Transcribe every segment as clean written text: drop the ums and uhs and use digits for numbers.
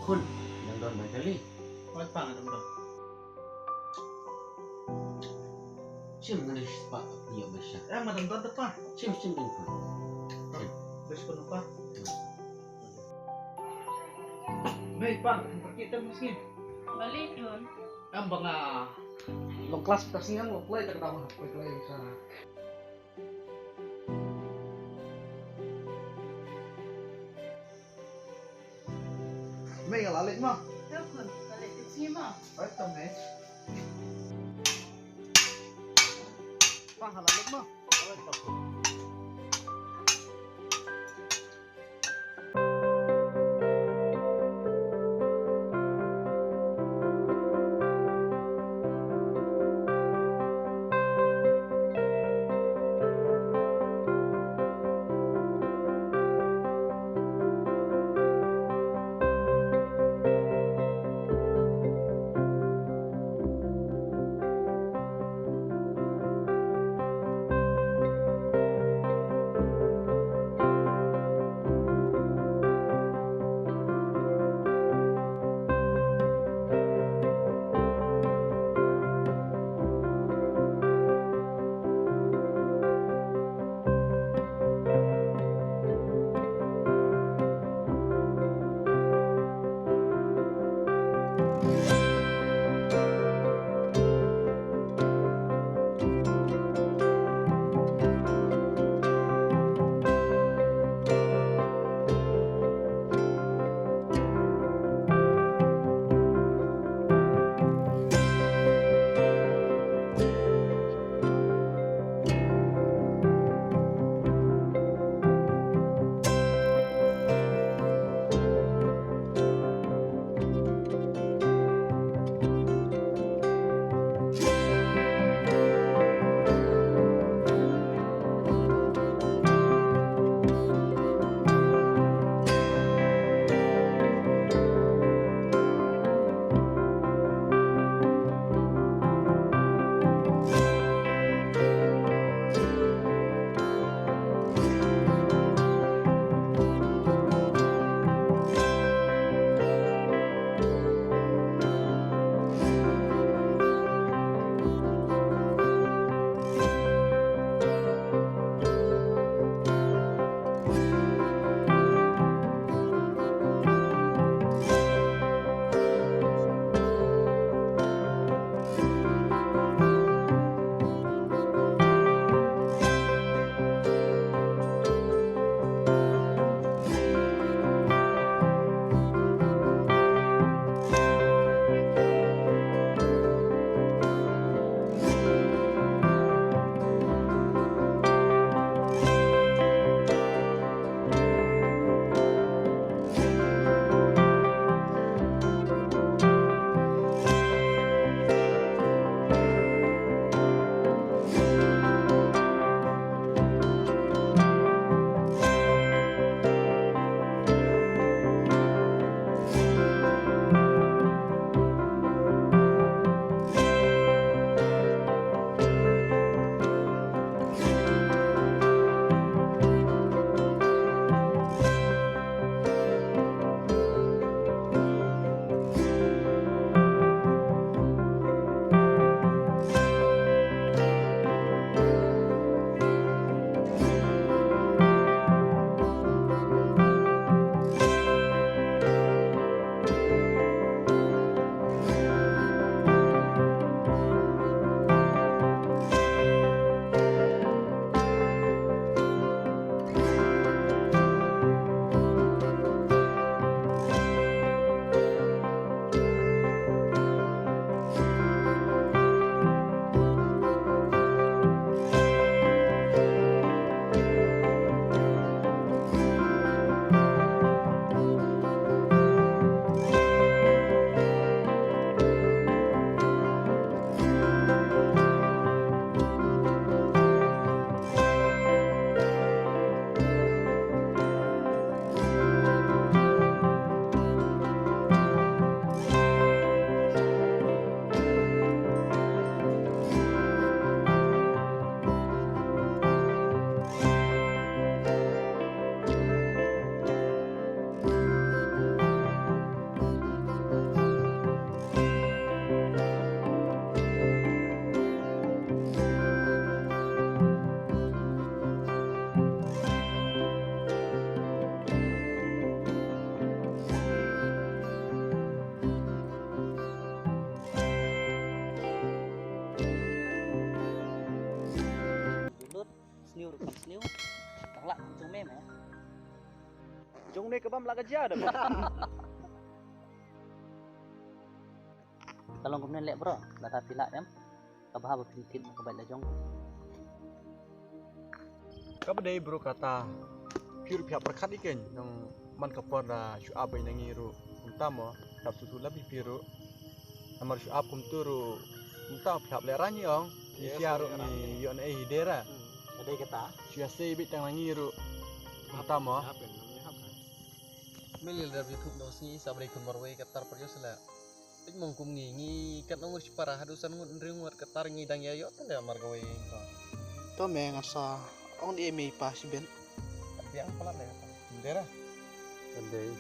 Kun, yang doon may kali. Bakit pa nga naman? Siyem nga na siya pa, niya ba siya? Madamdada pa. Siyem din ko. Bes ko na pa. May pa, kita mo sige. Balik yun. Ang mga long class kasi nga mo, play takdaw na play sa May lalit mo. Tukun, balik sige mo. Ay, tama. Pangalalit mo. Ay, pako. Long ni kebam lah kerja dah. Kalau kau lek bro, dah tapi lah em. Kabah berpintit kebaik lajong. Kabadai bro kata pure pihak perkat ikan nang man kapor dah syuab ai nangi ru utama tak susu lebih piru amar syuab kum turu entah pihak lerani ong ni siaru ni yon ai hidera Ada kata. syua sei bit tang nangi ru utama Milil dari YouTube nong si sabri kun marway katar perjosla. Pik mong kum ngi kat nong para hadusan ngun ringut katar ngi dang yayo tanda margaway ko. To me ngasa on di emi pa si ben. Tapi ang pala le. Hidera. andai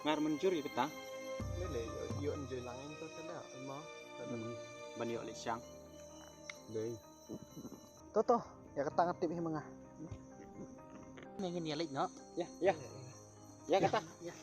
Ngar menjur ya kita. lele yo enjoy langin to tanda ma Ban yo le siang. dei To ya kata ngatip hi mangah. Ni ni lek no. Ya. Ya kata. Ya.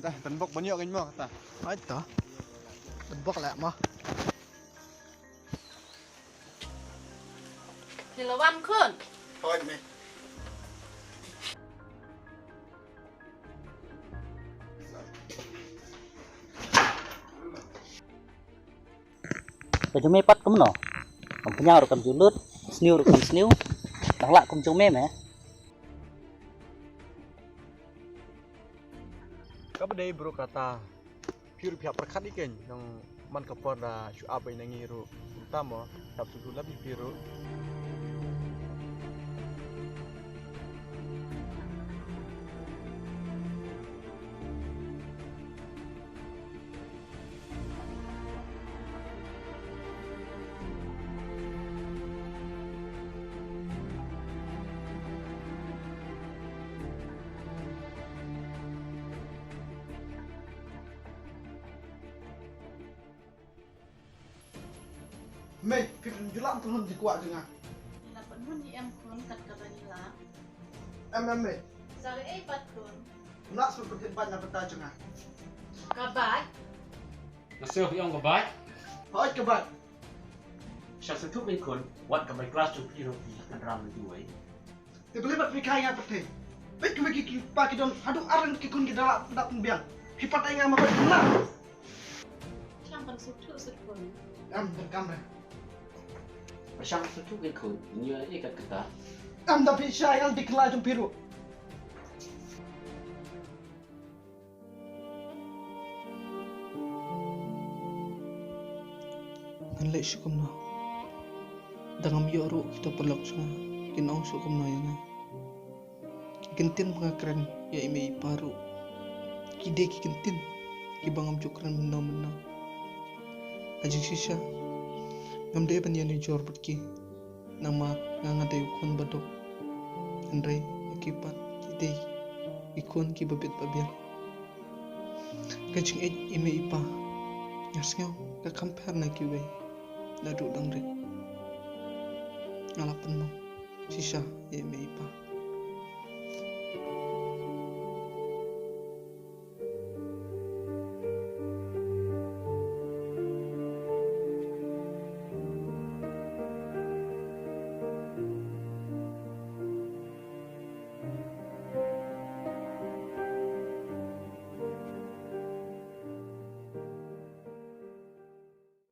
dah tenbok banyak kan mo kata Ai to. Tebok lah mah. Silawan kun. Thôi mày. Rồi chúng mày bắt cấm nọ. Còn với nhau rồi cầm chú lướt, sniu rồi cầm sniu. Đằng lại cùng chúng mày mẹ. Kabadai bro kata pure pihak perkat ikan nang man kapor dah syuab ai nangi ru utama tak susu lebih piru Mày phim julam turun di kuat dengar. Ila penun di em kun kat kabanila. Mày. Sari ai pat kun. Nak seperti banyak peta dengar. Kabat. Nasuh yung gabay. Hai kebat. Siya sa tubig kun, wat ka may class to piro pi kan ram ni duai. Terlibat mikai yang penting. Baik bagi pagi don hadung aran kikun ki dalak dak biang. Hipat ai ngam apa benar. Siang pan sutu kun. Berkamera. Siya sa tubig kun, niya ikat kita. Tapi saya yang dikelai jom biru. Ngalai syukum na. Dangam yoro kita pelak sunga. Kinong syukum na yana. Gentin pengakran ya ime paru. Kide ki gentin. Kibangam jukran mena-mena. Ajik sisa. Ngamde pan yani jor berki. Nama ngangade ukun badok. Andrei akipat kide ikun ki babit babian. Kajing ime ipa. Ngasngau ka compare na kiwe. Nadu dangre. Ngalapan mo. Sisa ime ipa.